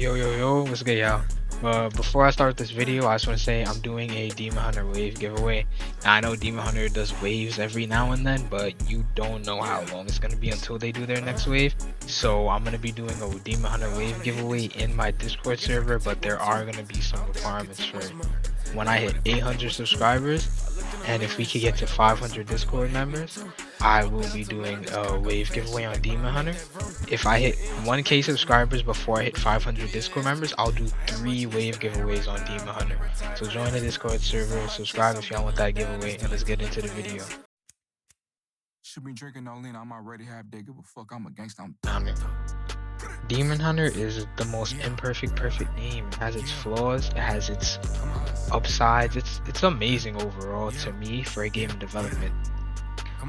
Yo, what's good, y'all? Before I start this video, I just want to say I'm doing a Demon Hunter wave giveaway. Now, I know Demon Hunter does waves every now and then, but you don't know how long it's going to be until they do their next wave. So I'm going to be doing a Demon Hunter wave giveaway in my Discord server, but there are going to be some requirements for it. When I hit 800 subscribers, and if we could get to 500 Discord members, I will be doing a wave giveaway on Demon Hunter. If I hit 1k subscribers before I hit 500 Discord members, I'll do 3 wave giveaways on Demon Hunter. So join the Discord server, subscribe if y'all want that giveaway, and let's get into the video. Should be drinking no lean, I'm already half dead. Give a fuck, I'm a gangsta. Demon Hunter is the most perfect name. It has its flaws, it has its upsides. It's amazing overall to me for a game in development.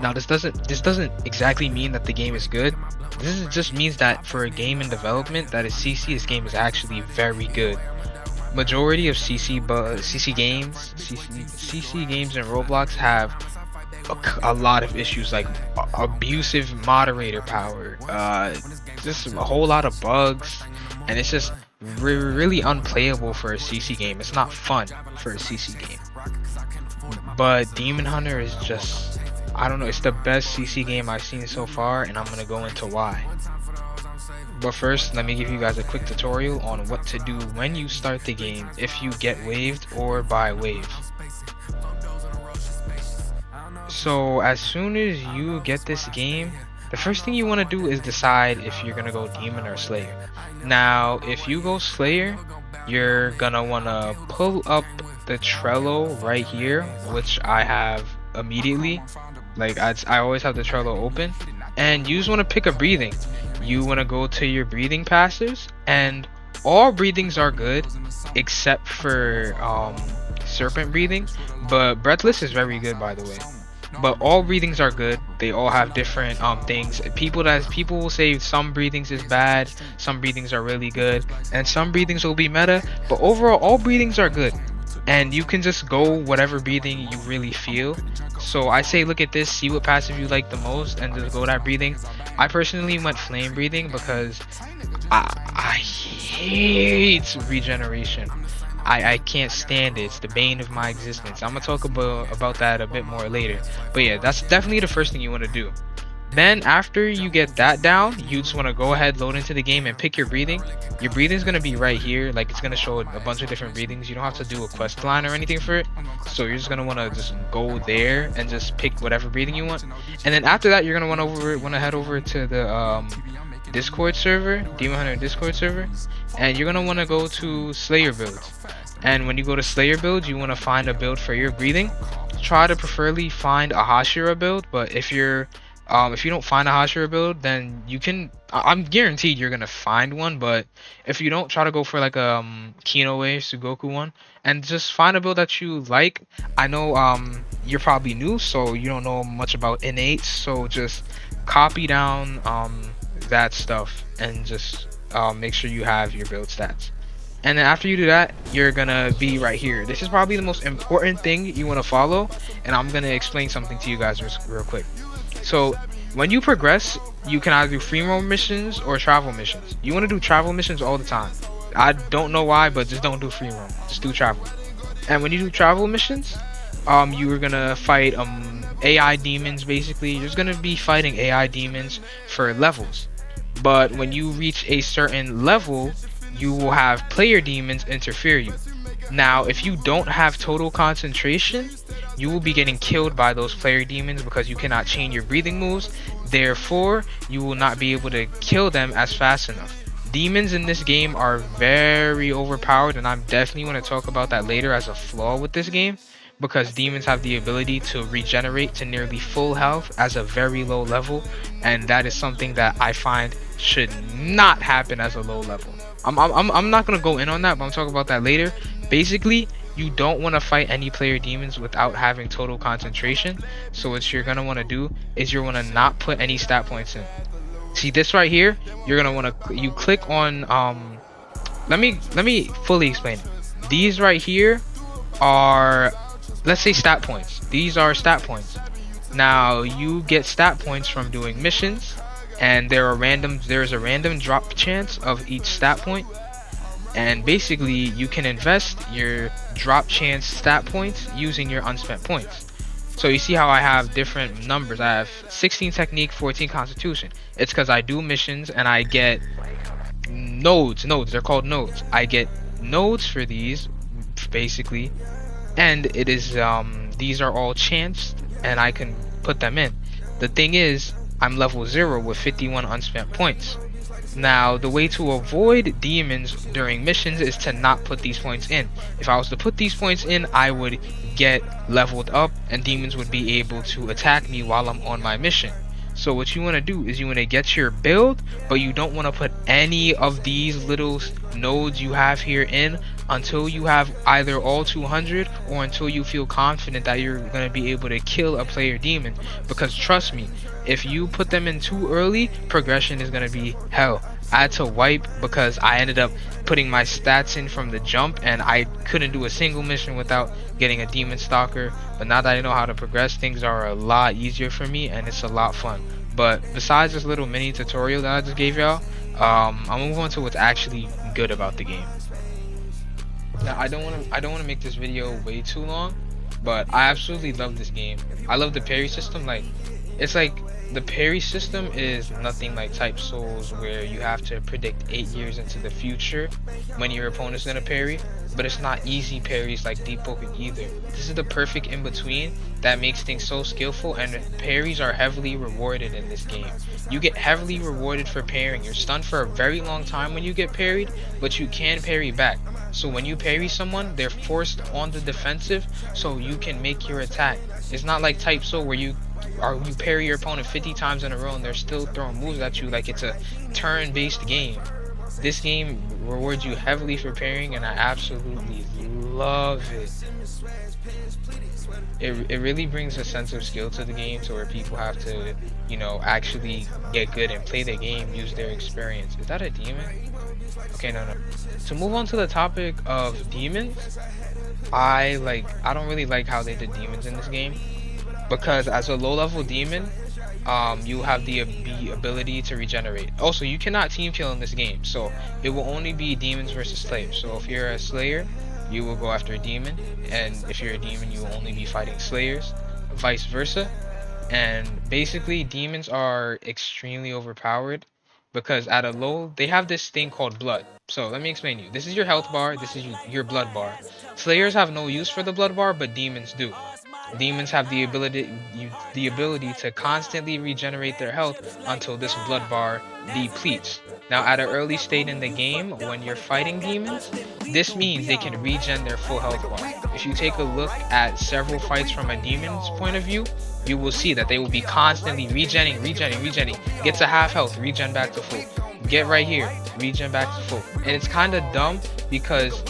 Now this doesn't exactly mean that the game is good. Just means that for a game in development that is CC, this game is actually very good. Majority of CC games and Roblox have a lot of issues, like abusive moderator power, just a whole lot of bugs, and it's just really unplayable for a CC game. It's not fun for a CC game. But Demon Hunter is just, I don't know, it's the best CC game I've seen so far, and I'm gonna go into why. But first, let me give you guys a quick tutorial on what to do when you start the game if you get waved or by wave. So as soon as you get this game, the first thing you want to do is decide if you're gonna go Demon or Slayer. Now, if you go Slayer, you're gonna want to pull up the Trello right here, which I have immediately. Like I always have the Trello open, and you just want to pick a breathing. You want to go to your breathing passives, and all breathings are good except for serpent breathing, but breathless is very good, by the way. But all breathings are good. They all have different things. People will say some breathings is bad, some breathings are really good, and some breathings will be meta, but overall all breathings are good. And you can just go whatever breathing you really feel. So I say look at this, see what passive you like the most, and just go that breathing. I personally went flame breathing because I hate regeneration. I can't stand it. It's the bane of my existence. I'm gonna talk about that a bit more later. But yeah, that's definitely the first thing you want to do. Then after you get that down, you just want to go ahead, load into the game, and pick your breathing. Your breathing is going to be right here. Like, it's going to show a bunch of different breathings. You don't have to do a quest line or anything for it. So you're just going to want to just go there and just pick whatever breathing you want. And then after that, you're going to want to head over to the Discord server, Demon Hunter Discord server, and you're going to want to go to Slayer builds. And when you go to Slayer builds, you want to find a build for your breathing. Try to preferably find a Hashira build, but if you don't find a Hashira build, then you can, I'm guaranteed you're gonna find one, but if you don't, try to go for like a Kinoue Sugoku one, and just find a build that you like. I know you're probably new, so you don't know much about innate, so just copy down that stuff and just make sure you have your build stats. And then after you do that, you're gonna be right here. This is probably the most important thing you want to follow, and I'm gonna explain something to you guys real quick. So when you progress, you can either do free roam missions or travel missions. You want to do travel missions all the time. I don't know why, but just don't do free roam. Just do travel. And when you do travel missions, you are gonna fight AI demons. Basically, you're just gonna be fighting AI demons for levels. But when you reach a certain level, you will have player demons interfere you. Now, if you don't have total concentration, you will be getting killed by those player demons because you cannot chain your breathing moves. Therefore, you will not be able to kill them as fast enough. Demons in this game are very overpowered, and I'm definitely going to talk about that later as a flaw with this game, because demons have the ability to regenerate to nearly full health as a very low level, and that is something that I find should not happen as a low level. I'm not going to go in on that, but I'm talking about that later. Basically, you don't want to fight any player demons without having total concentration. So what you're going to want to do is you're going to not put any stat points in. See this right here? You're going to want to, you click on, let me fully explain it. These right here are, let's say, stat points. These are stat points. Now you get stat points from doing missions, and there's a random drop chance of each stat point. And basically, you can invest your drop chance stat points using your unspent points. So you see how I have different numbers. I have 16 technique, 14 constitution. It's because I do missions and I get nodes. They're called nodes. I get nodes for these, basically, and it is these are all chanced, and I can put them in. The thing is, I'm level 0 with 51 unspent points. Now, the way to avoid demons during missions is to not put these points in. If I was to put these points in, I would get leveled up and demons would be able to attack me while I'm on my mission. So what you want to do is you want to get your build, but you don't want to put any of these little nodes you have here in until you have either all 200 or until you feel confident that you're going to be able to kill a player demon. Because trust me, if you put them in too early, progression is going to be hell. I had to wipe because I ended up putting my stats in from the jump and I couldn't do a single mission without getting a demon stalker. But now that I know how to progress, things are a lot easier for me and it's a lot fun. But besides this little mini tutorial that I just gave y'all, I'll move on to what's actually good about the game. Now I don't want to make this video way too long, but I absolutely love this game. I love the parry system. Like, it's like the parry system is nothing like Type Souls where you have to predict 8 years into the future when your opponent's gonna parry, but it's not easy parries like Deep Poker either. This is the perfect in between that makes things so skillful, and parries are heavily rewarded in this game. You get heavily rewarded for parrying. You're stunned for a very long time when you get parried, but you can parry back. So when you parry someone, they're forced on the defensive so you can make your attack. It's not like Type Soul where you parry your opponent 50 times in a row and they're still throwing moves at you like it's a turn-based game. This game rewards you heavily for parrying and I absolutely love it. It really brings a sense of skill to the game to where people have to, you know, actually get good and play the game, use their experience. Is that a demon? Okay, no. To move on to the topic of demons, I don't really like how they did demons in this game, because as a low level demon, you have the ability to regenerate. Also, you cannot team kill in this game, so it will only be demons versus slaves. So if you're a slayer, you will go after a demon, and if you're a demon, you will only be fighting slayers, vice versa. And basically, demons are extremely overpowered because at a low, they have this thing called blood. So let me explain to you. This is your health bar, this is your blood bar. Slayers have no use for the blood bar, but demons do. Demons have the ability to constantly regenerate their health until this blood bar depletes. Now, at an early state in the game, when you're fighting demons, this means they can regen their full health bar. If you take a look at several fights from a demon's point of view, you will see that they will be constantly regenning. Get to half health, regen back to full. Get right here, regen back to full. And it's kind of dumb because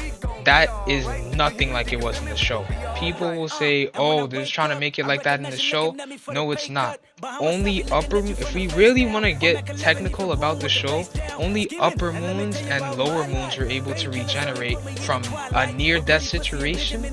that is nothing like it was in the show. People will say, oh, they're just trying to make it like that in the show. No, it's not. Only if we really want to get technical about the show, only upper moons and lower moons are able to regenerate from a near-death situation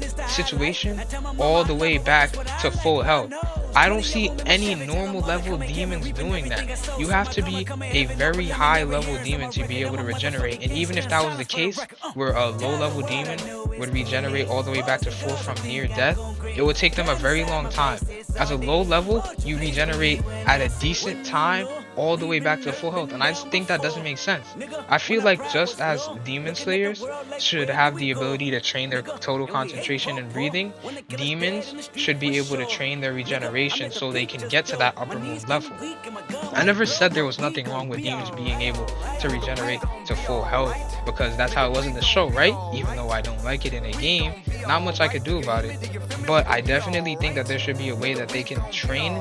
all the way back to full health. I don't see any normal level demons doing that. You have to be a very high level demon to be able to regenerate. And even if that was the case, where a low level demon would regenerate all the way back to full from near death, it would take them a very long time. As a low level, you regenerate at a decent time all the way back to full health, and I just think that doesn't make sense. I feel like just as demon slayers should have the ability to train their total concentration and breathing, demons should be able to train their regeneration so they can get to that upper moon level. I never said there was nothing wrong with demons being able to regenerate to full health, because that's how it was in the show, right? Even though I don't like it in a game, not much I could do about it. But I definitely think that there should be a way that they can train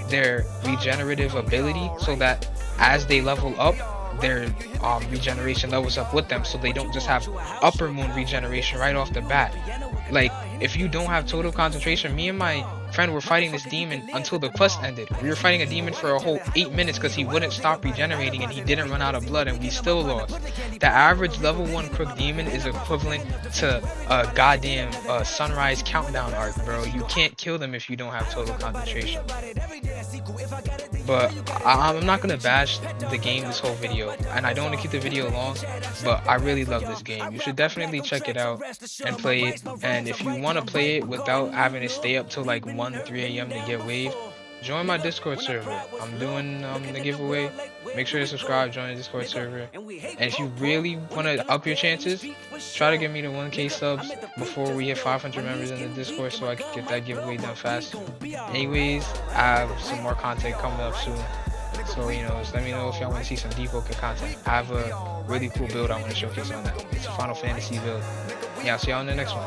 their regenerative ability so that as they level up, their regeneration levels up with them, so they don't just have upper moon regeneration right off the bat. Like, if you don't have total concentration, me and my friend were fighting this demon until the quest ended. We were fighting a demon for a whole 8 minutes because he wouldn't stop regenerating and he didn't run out of blood, and we still lost. The average level 1 crook demon is equivalent to a goddamn sunrise countdown arc, bro. You can't kill them if you don't have total concentration. But I'm not gonna bash the game this whole video, and I don't want to keep the video long, but I really love this game. You should definitely check it out and play it. And if you want to play it without having to stay up till like 1, 3 a.m. to get wave, join my Discord server. I'm doing the giveaway. Make sure to subscribe, join the Discord server. And if you really want to up your chances, try to get me to 1K subs before we hit 500 members in the Discord so I can get that giveaway done fast. Anyways, I have some more content coming up soon. So, just let me know if y'all want to see some Depot content. I have a really cool build I want to showcase on that. It's a Final Fantasy build. Yeah, I'll see y'all in the next one.